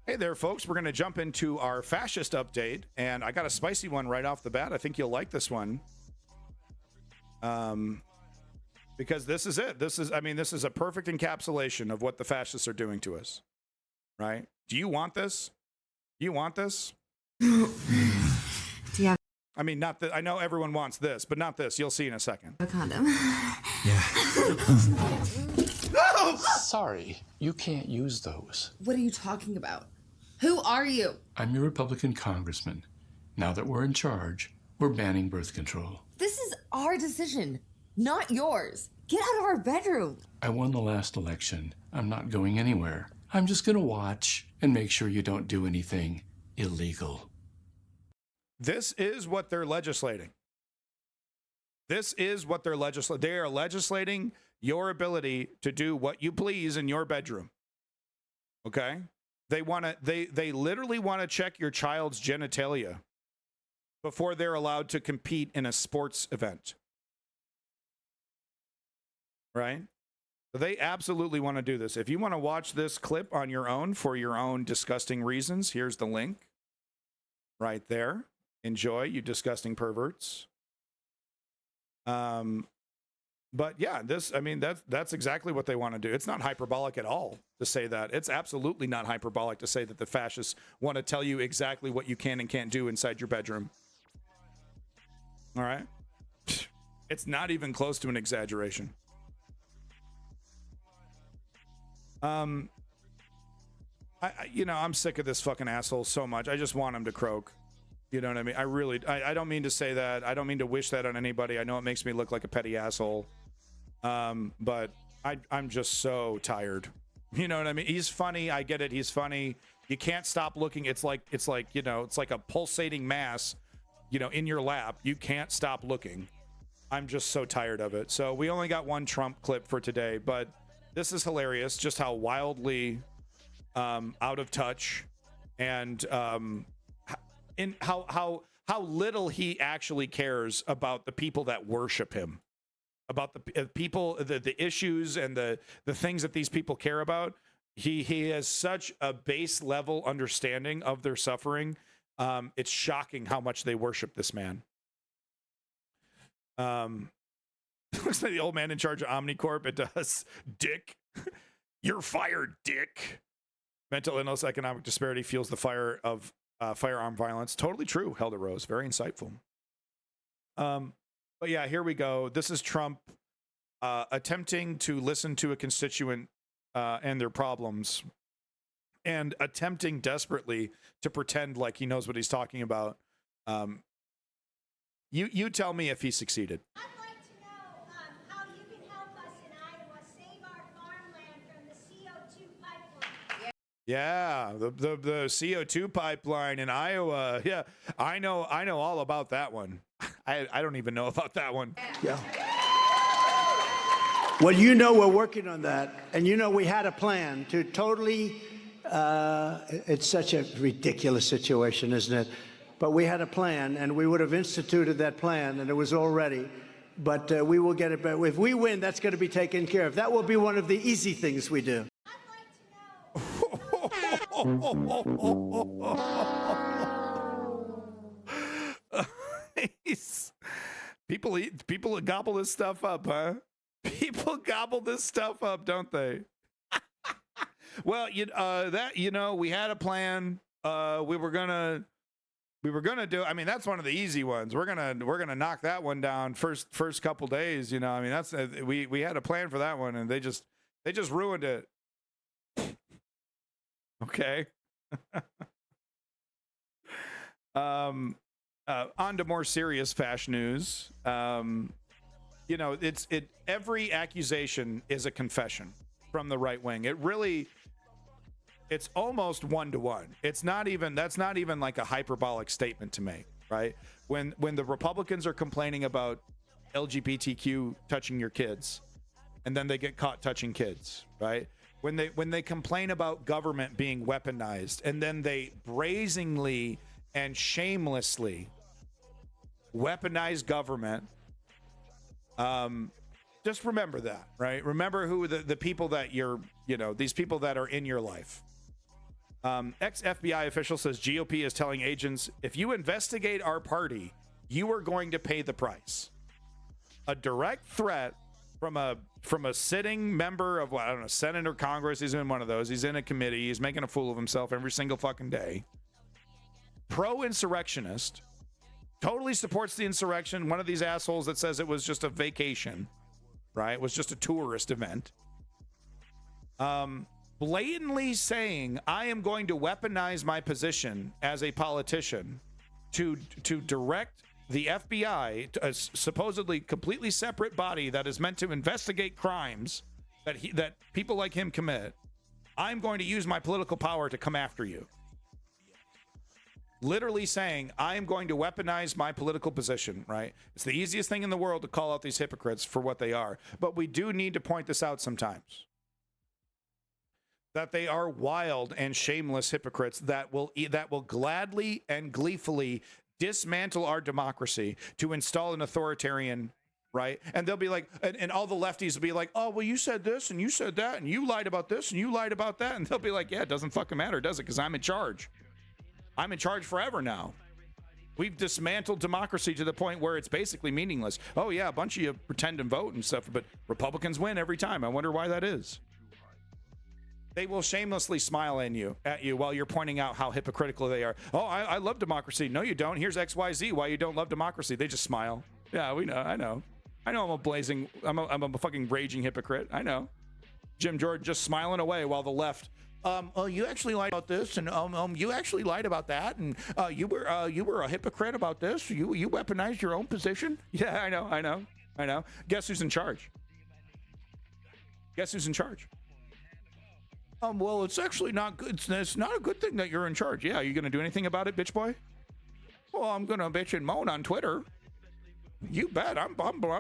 Hey there, folks. We're going to jump into our fascist update, and I got a spicy one right off the bat. I think you'll like this one. Because this is it. This is a perfect encapsulation of what the fascists are doing to us. Right? Do you want this? Do you want this? Yeah. I mean, not that I know everyone wants this, but not this. You'll see in a second. A condom. Yeah. No! Sorry, you can't use those. What are you talking about? Who are you? I'm your Republican congressman. Now that we're in charge, we're banning birth control. This is our decision, not yours. Get out of our bedroom. I won the last election. I'm not going anywhere. I'm just gonna watch and make sure you don't do anything illegal. This is what they're legislating. This is what they're legislating. They are legislating your ability to do what you please in your bedroom. Okay? They literally want to check your child's genitalia before they're allowed to compete in a sports event. Right? They absolutely want to do this. If you want to watch this clip on your own for your own disgusting reasons, here's the link right there. Enjoy, you disgusting perverts. But yeah, that's exactly what they want to do. It's not hyperbolic at all to say that. It's absolutely not hyperbolic to say that the fascists want to tell you exactly what you can and can't do inside your bedroom. All right? It's not even close to an exaggeration. I'm sick of this fucking asshole so much. I just want him to croak. You know what I mean? I don't mean to say that. I don't mean to wish that on anybody. I know it makes me look like a petty asshole. But I'm just so tired. You know what I mean? He's funny. I get it. He's funny. You can't stop looking. It's like a pulsating mass, in your lap. You can't stop looking. I'm just so tired of it. So we only got one Trump clip for today, but this is hilarious. Just how wildly, out of touch and, in how little he actually cares about the people that worship him, about the people, the issues and the things that these people care about. He has such a base level understanding of their suffering. It's shocking how much they worship this man. Looks like the old man in charge of Omnicorp. It does. Dick, you're fired, Dick. Mental illness, economic disparity fuels the fire of firearm violence. Totally true, Helder Rose. Very insightful. But yeah, here we go. This is Trump attempting to listen to a constituent and their problems, and attempting desperately to pretend like he knows what he's talking about. You tell me if he succeeded. I'd like to know how you can help us in Iowa save our farmland from the CO2 pipeline. Yeah, the CO2 pipeline in Iowa. Yeah, I know all about that one. I don't even know about that one. Yeah. Well, we're working on that. And we had a plan to totally, it's such a ridiculous situation, isn't it? But we had a plan, and we would have instituted that plan, and it was all ready. But we will get it back. If we win, that's going to be taken care of. That will be one of the easy things we do. I'd like to know. People gobble this stuff up, huh? People gobble this stuff up, don't they? Well, we had a plan. We were gonna do. I mean, that's one of the easy ones. We're gonna knock that one down first couple days. I mean, that's we had a plan for that one, and they just ruined it. Okay. On to more serious fashion news. Every accusation is a confession from the right wing. It's almost one-to-one. That's not even like a hyperbolic statement to make, right? When the Republicans are complaining about LGBTQ touching your kids, and then they get caught touching kids, right? When they complain about government being weaponized, and then they brazenly and shamelessly weaponize government, just remember that, right? Remember who the people that these people that are in your life. Ex-FBI official says GOP is telling agents, if you investigate our party, you are going to pay the price. A direct threat from a sitting member of, I don't know, Senate or Congress. He's in one of those. He's in a committee. He's making a fool of himself every single fucking day. Pro-insurrectionist. Totally supports the insurrection. One of these assholes that says it was just a vacation, right? It was just a tourist event. Blatantly saying, I am going to weaponize my position as a politician to direct the FBI, a supposedly completely separate body that is meant to investigate crimes that people like him commit. I'm going to use my political power to come after you. Literally saying, I am going to weaponize my political position, right? It's the easiest thing in the world to call out these hypocrites for what they are. But we do need to point this out sometimes. That they are wild and shameless hypocrites that will gladly and gleefully dismantle our democracy to install an authoritarian, right? And they'll be like, and all the lefties will be like, oh, well, you said this and you said that and you lied about this and you lied about that. And they'll be like, yeah, it doesn't fucking matter, does it? Because I'm in charge. I'm in charge forever now. We've dismantled democracy to the point where it's basically meaningless. Oh, yeah, a bunch of you pretend and vote and stuff, but Republicans win every time. I wonder why that is. They will shamelessly smile at you while you're pointing out how hypocritical they are. Oh, I love democracy. No, you don't. Here's XYZ why you don't love democracy. They just smile. Yeah, we know. I know I'm a fucking raging hypocrite. I know. Jim Jordan just smiling away while the left, oh, you actually lied about this, and you actually lied about that, and you were a hypocrite about this. You weaponized your own position. Yeah, I know. Guess who's in charge? Well, it's actually not good. It's not a good thing that you're in charge. Yeah, are you going to do anything about it, bitch boy? Well, I'm going to bitch and moan on Twitter. You bet. I'm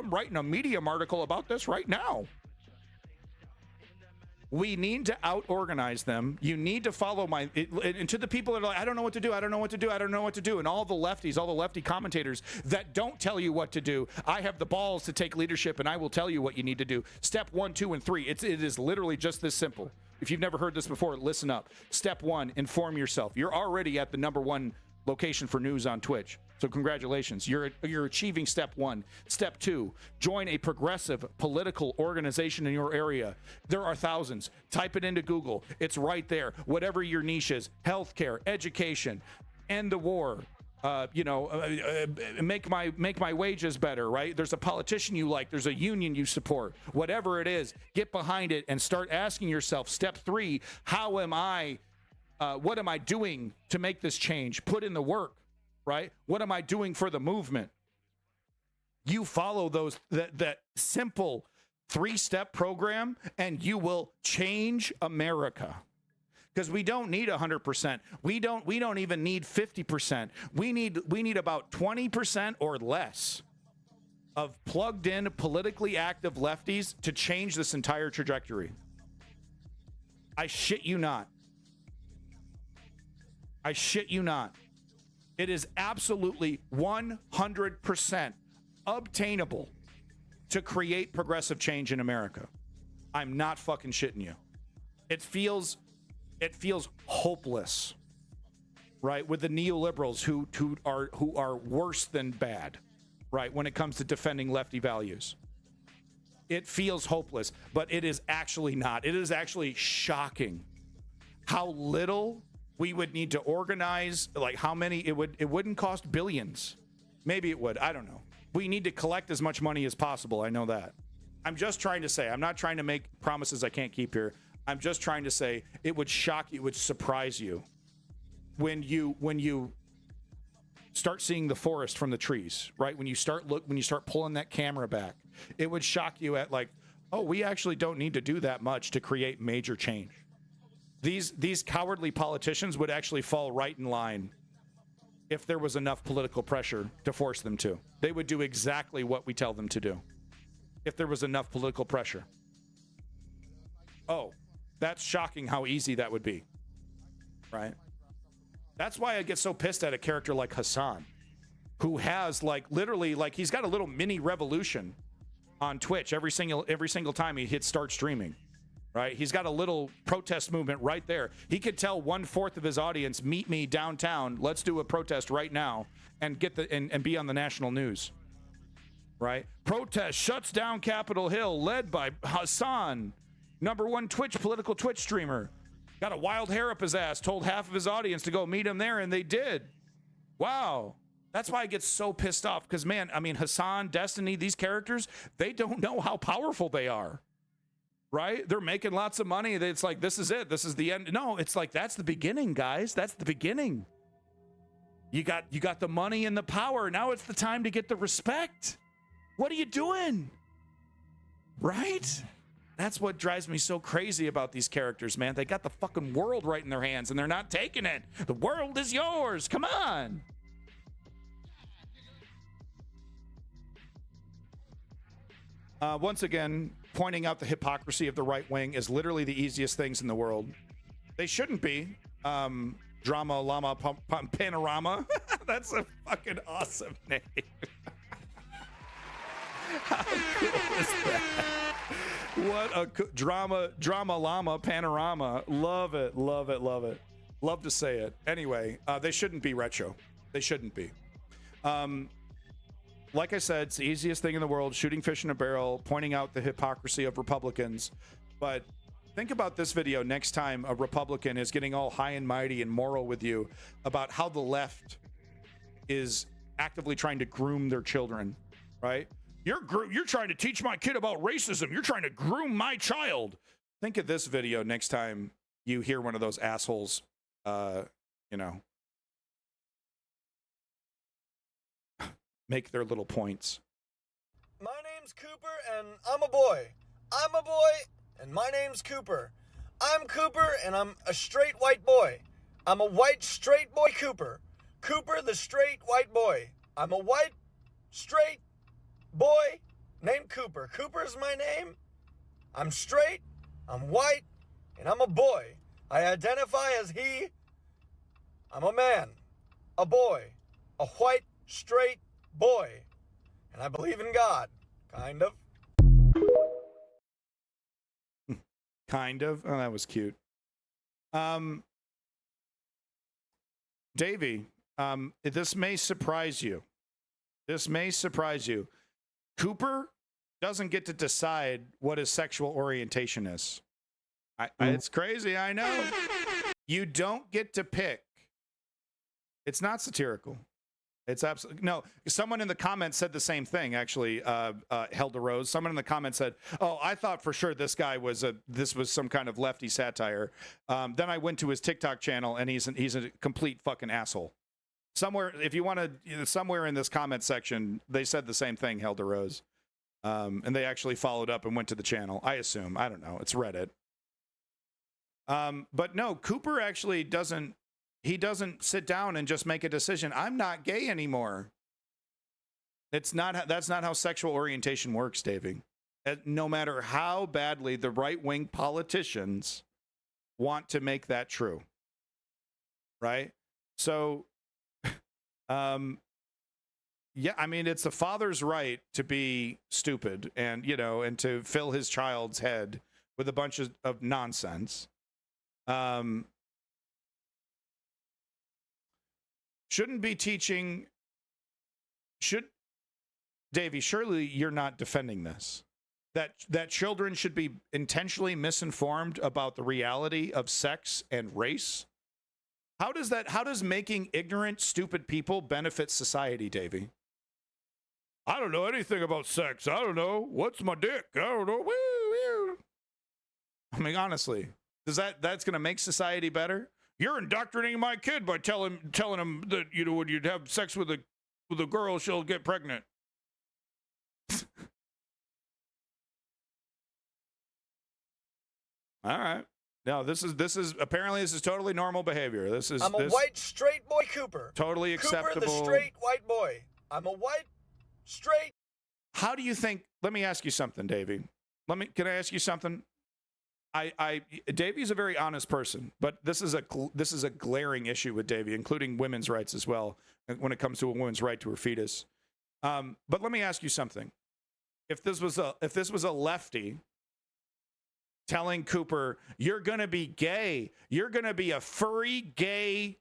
writing a Medium article about this right now. We need to out-organize them. You need to follow and to the people that are like, I don't know what to do. And all the lefties, all the lefty commentators that don't tell you what to do, I have the balls to take leadership and I will tell you what you need to do. Step 1, 2, and 3. It is literally just this simple. If you've never heard this before, listen up. Step 1, inform yourself. You're already at the #1 location for news on Twitch. So congratulations, you're achieving step 1. Step 2, join a progressive political organization in your area. There are thousands. Type it into Google. It's right there. Whatever your niche is, healthcare, education, end the war, make my wages better, right? There's a politician you like, there's a union you support, whatever it is, get behind it and start asking yourself, step 3, what am I doing to make this change? Put in the work. Right? What am I doing for the movement? You follow that simple 3-step program and you will change America. Because we don't need 100%. We don't even need 50%. We need about 20% or less of plugged in politically active lefties to change this entire trajectory. I shit you not. It is absolutely 100% obtainable to create progressive change in America. I'm not fucking shitting you. It feels hopeless, right? With the neoliberals who are worse than bad, right? When it comes to defending lefty values. It feels hopeless, but it is actually not. It is actually shocking how little we would need to organize, like how many it wouldn't cost billions. Maybe it would. I don't know. We need to collect as much money as possible. I know that. I'm just trying to say, I'm not trying to make promises I can't keep here. I'm just trying to say it would shock you, it would surprise you when you start seeing the forest from the trees, right? When you start pulling that camera back, it would shock you at like, oh, we actually don't need to do that much to create major change. These cowardly politicians would actually fall right in line if there was enough political pressure to force them to. They would do exactly what we tell them to do if there was enough political pressure. Oh, that's shocking how easy that would be, right? That's why I get so pissed at a character like Hassan, who has literally he's got a little mini revolution on Twitch every single time he hits start streaming. right? He's got a little protest movement right there. He could tell 1/4 of his audience, meet me downtown. Let's do a protest right now and get and be on the national news, right? Protest shuts down Capitol Hill, led by Hassan, #1 political Twitch streamer. Got a wild hair up his ass, told half of his audience to go meet him there, and they did. Wow. That's why I get so pissed off, because, man, I mean, Hassan, Destiny, these characters, they don't know how powerful they are, right? They're making lots of money. It's like, this is it. This is the end. No, it's like, that's the beginning, guys. That's the beginning. You got the money and the power. Now it's the time to get the respect. What are you doing? Right? That's what drives me so crazy about these characters, man. They got the fucking world right in their hands, and they're not taking it. The world is yours. Come on. Once again, pointing out the hypocrisy of the right wing is literally the easiest things in the world. They shouldn't be. Drama Llama Panorama. That's a fucking awesome name. How cool is that? What a drama llama panorama. Love it, love it, love it. Love to say it. Anyway, they shouldn't be retro. They shouldn't be. Like I said, it's the easiest thing in the world, shooting fish in a barrel, pointing out the hypocrisy of Republicans. But think about this video next time a Republican is getting all high and mighty and moral with you about how the left is actively trying to groom their children, right? You're trying to teach my kid about racism. You're trying to groom my child. Think of this video next time you hear one of those assholes, make their little points. My name's Cooper, and I'm a boy. I'm a boy, and my name's Cooper. I'm Cooper, and I'm a straight white boy. I'm a white, straight boy Cooper. Cooper, the straight white boy. I'm a white, straight boy named Cooper. Cooper's my name. I'm straight, I'm white, and I'm a boy. I identify as he. I'm a man, a boy, a white, straight boy, and I believe in God, kind of. Kind of. Oh, that was cute. Davey, this may surprise you. This may surprise you. Cooper doesn't get to decide what his sexual orientation is. It's crazy, I know. You don't get to pick. It's not satirical. It's absolutely no. Someone in the comments said the same thing. Actually, Helda Rose. Someone in the comments said, "Oh, I thought for sure this guy was this was some kind of lefty satire." Then I went to his TikTok channel, and he's a complete fucking asshole. Somewhere, if you want to, somewhere in this comment section, they said the same thing, Helda Rose, and they actually followed up and went to the channel. I assume. I don't know. It's Reddit. But no, Cooper actually doesn't. He doesn't sit down and just make a decision. I'm not gay anymore. That's not how sexual orientation works, Davey. No matter how badly the right-wing politicians want to make that true. Right? So, yeah, I mean, it's the father's right to be stupid and, and to fill his child's head with a bunch of nonsense. Shouldn't be teaching. Davey, surely you're not defending this. That children should be intentionally misinformed about the reality of sex and race. How does making ignorant, stupid people benefit society, Davey? I don't know anything about sex. I don't know. What's my dick? I don't know. Woo, woo. I mean, honestly, that's going to make society better? You're indoctrinating my kid by telling him that, when you have sex with a girl, she'll get pregnant. All right. No, this is apparently this is totally normal behavior. I'm a white straight boy Cooper. Totally acceptable. Cooper, the straight white boy. I'm a white straight. How do you think? Let me ask you something, Davey. Can I ask you something? Davey's a very honest person, but this is a glaring issue with Davey, including women's rights as well, when it comes to a woman's right to her fetus. But let me ask you something: if this was a lefty telling Cooper, you're going to be gay. You're going to be a furry gay,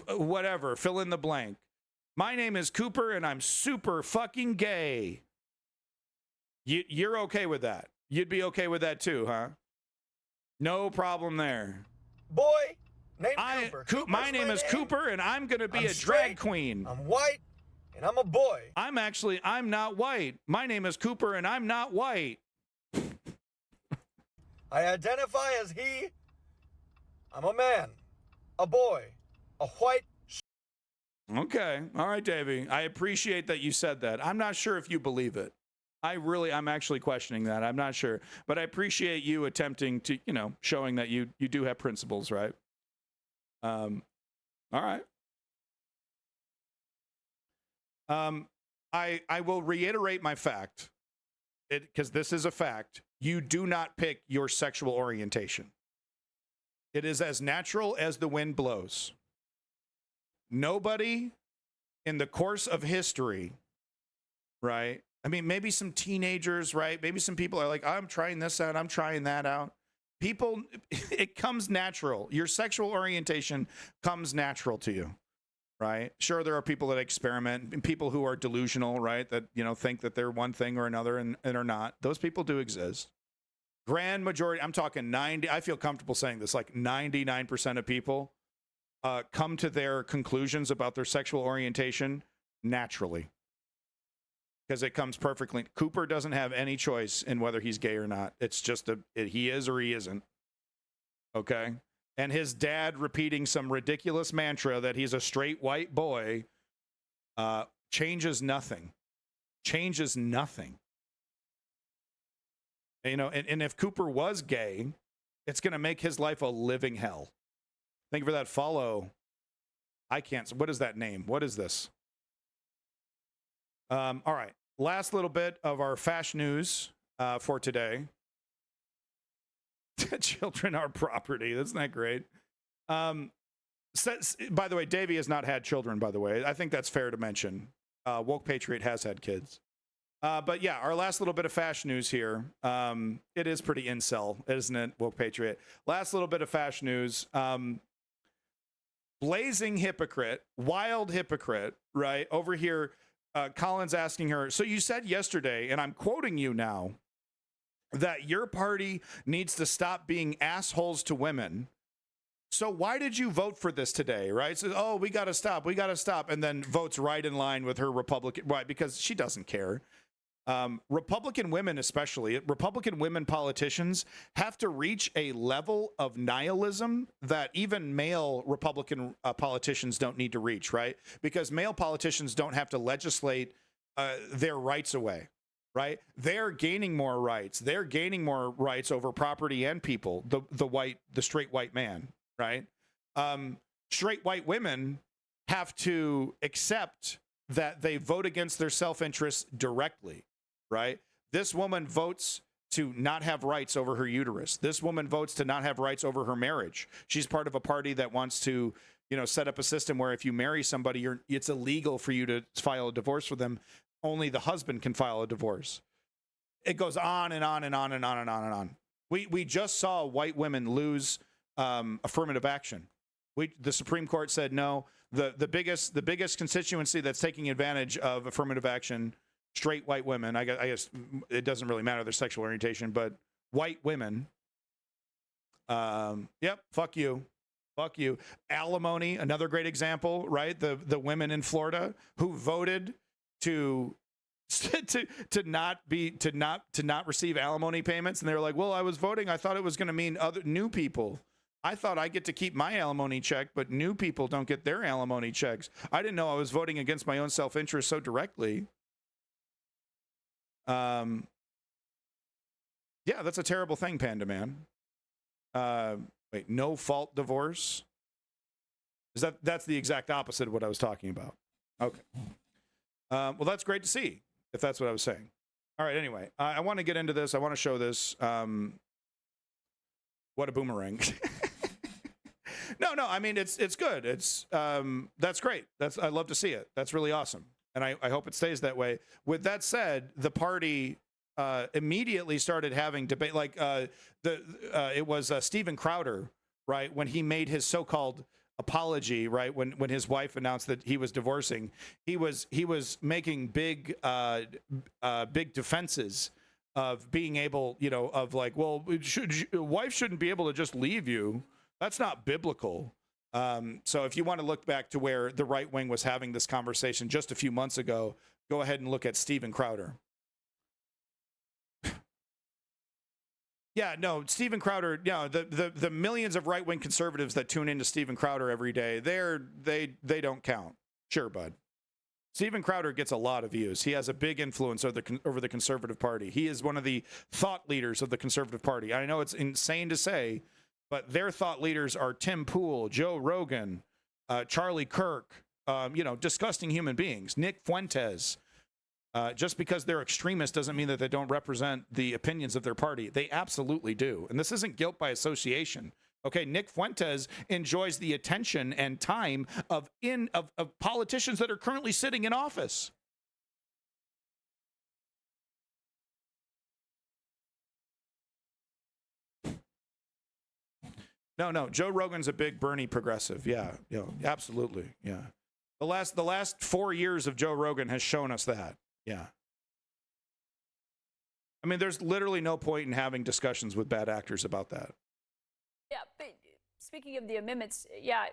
whatever, fill in the blank. My name is Cooper and I'm super fucking gay. You're okay with that? You'd be okay with that too, huh? No problem there. Boy named Cooper. My name is Cooper and I'm going to be a drag queen. I'm white and I'm a boy. I'm not white. My name is Cooper and I'm not white. I identify as he. I'm a man, a boy, a white. Okay. All right, Davey. I appreciate that you said that. I'm not sure if you believe it. I'm actually questioning that. I'm not sure. But I appreciate you attempting to, showing that you do have principles, right? All right. I will reiterate my fact, because this is a fact. You do not pick your sexual orientation. It is as natural as the wind blows. Nobody in the course of history, right? I mean, maybe some teenagers, right? Maybe some people are like, I'm trying this out, I'm trying that out. People, it comes natural. Your sexual orientation comes natural to you, right? Sure, there are people that experiment, and people who are delusional, right? That, think that they're one thing or another and are not. Those people do exist. Grand majority, I'm talking 90, I feel comfortable saying this, like 99% of people come to their conclusions about their sexual orientation naturally. Because it comes perfectly. Cooper doesn't have any choice in whether he's gay or not. It's just he is or he isn't. Okay? And his dad repeating some ridiculous mantra that he's a straight white boy changes nothing. Changes nothing. And if Cooper was gay, it's going to make his life a living hell. Thank you for that follow. What is that name? What is this? All right. Last little bit of our fashion news for today. Children are property. Isn't that great? By the way, Davey has not had children, by the way. I think that's fair to mention. Woke Patriot has had kids. But yeah, our last little bit of fashion news here. It is pretty incel, isn't it, Woke Patriot? Last little bit of fashion news. Blazing hypocrite, wild hypocrite, right? Over here, Colin's asking her, so you said yesterday, and I'm quoting you now, that your party needs to stop being assholes to women. So why did you vote for this today, right? So, we got to stop, and then votes right in line with her Republican, right? Because she doesn't care. Republican women, especially Republican women politicians, have to reach a level of nihilism that even male Republican politicians don't need to reach, right? Because male politicians don't have to legislate their rights away, right? They're gaining more rights. They're gaining more rights over property and people, the straight white man, right? Straight white women have to accept that they vote against their self-interest directly. Right? This woman votes to not have rights over her uterus. This woman votes to not have rights over her marriage. She's part of a party that wants to, set up a system where if you marry somebody, it's illegal for you to file a divorce for them. Only the husband can file a divorce. It goes on and on and on and on and on and on. We just saw white women lose affirmative action. The Supreme Court said no. The biggest constituency that's taking advantage of affirmative action, straight white women, I guess it doesn't really matter their sexual orientation, but white women, yep, fuck you. Alimony, another great example, right? The women in Florida who voted to not receive alimony payments, and they were like, well, I was voting, I thought it was going to mean other new people. I thought I get to keep my alimony check, but new people don't get their alimony checks. I didn't know I was voting against my own self-interest so directly. Yeah, that's a terrible thing, Panda Man. Wait, no fault divorce? That's the exact opposite of what I was talking about. Okay. Well, that's great to see, if that's what I was saying. All right, anyway, I want to get into this. I want to show this. What a boomerang. No, I mean, it's good. That's great. I love to see it. That's really awesome. And I hope it stays that way. With that said, the party immediately started having debate. Like it was Steven Crowder, right, when he made his so-called apology, right, when his wife announced that he was divorcing, he was making big defenses of being able, you know, of like, well, wife shouldn't be able to just leave you. That's not biblical. So if you want to look back to where the right wing was having this conversation just a few months ago, go ahead and look at Steven Crowder. Yeah, no, Steven Crowder, you know, the millions of right-wing conservatives that tune into Steven Crowder every day, they don't count. Sure, bud. Steven Crowder gets a lot of views. He has a big influence over the Conservative Party. He is one of the thought leaders of the Conservative Party. I know it's insane to say, but their thought leaders are Tim Pool, Joe Rogan, Charlie Kirk, you know, disgusting human beings, Nick Fuentes. Just because they're extremists doesn't mean that they don't represent the opinions of their party. They absolutely do. And this isn't guilt by association. Okay, Nick Fuentes enjoys the attention and time of politicians that are currently sitting in office. No, Joe Rogan's a big Bernie progressive. Yeah, absolutely. Yeah. The last 4 years of Joe Rogan has shown us that. Yeah. I mean, there's literally no point in having discussions with bad actors about that. Yeah, but speaking of the amendments, yeah,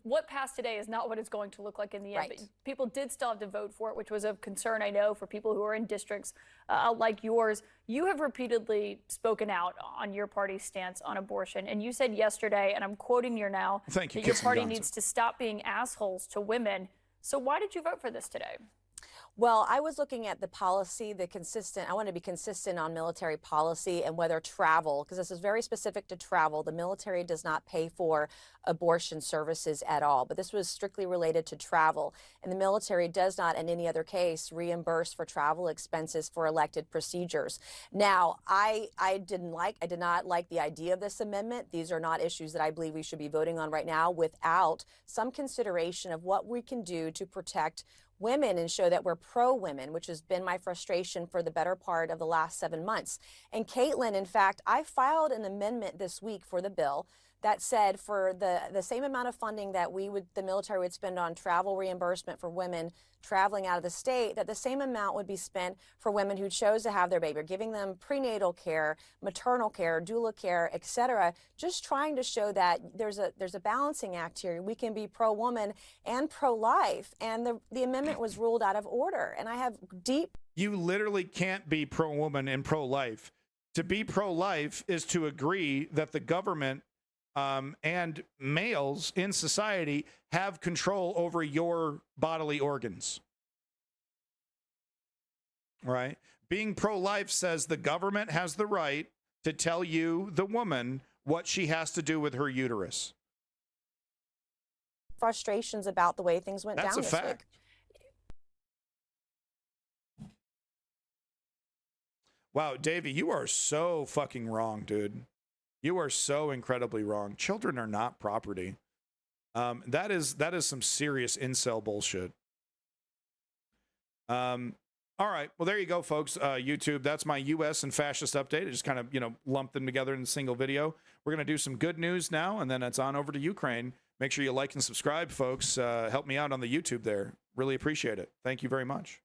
what passed today is not what it's going to look like in the end. Right. But people did still have to vote for it, which was of concern, I know, for people who are in districts like yours. You have repeatedly spoken out on your party's stance on abortion, and you said yesterday, and I'm quoting you now, Thank you, that your Kirsten party Johnson. needs to stop being assholes to women. So why did you vote for this today? Well, I was looking at the policy, I want to be consistent on military policy and whether travel, because this is very specific to travel. The military does not pay for abortion services at all, but this was strictly related to travel. And the military does not, in any other case, reimburse for travel expenses for elected procedures. Now, I did not like the idea of this amendment. These are not issues that I believe we should be voting on right now without some consideration of what we can do to protect women and show that we're pro-women, which has been my frustration for the better part of the last 7 months. And Caitlin, in fact, I filed an amendment this week for the bill that said for the same amount of funding that the military would spend on travel reimbursement for women traveling out of the state, that the same amount would be spent for women who chose to have their baby, giving them prenatal care, maternal care, doula care, etc. Just trying to show that there's a balancing act here. We can be pro-woman and pro-life, and the amendment was ruled out of order. And I have deep. You literally can't be pro-woman and pro-life. To be pro-life is to agree that the government and males in society have control over your bodily organs. Right? Being pro-life says the government has the right to tell you, the woman, what she has to do with her uterus. Frustrations about the way things went That's down a this fact. week. Wow, Davey, you are so fucking wrong, dude. You are so incredibly wrong. Children are not property. That is some serious incel bullshit. All right. Well, there you go, folks. YouTube, that's my U.S. and fascist update. I just kind of, lumped them together in a single video. We're going to do some good news now, and then it's on over to Ukraine. Make sure you like and subscribe, folks. Help me out on the YouTube there. Really appreciate it. Thank you very much.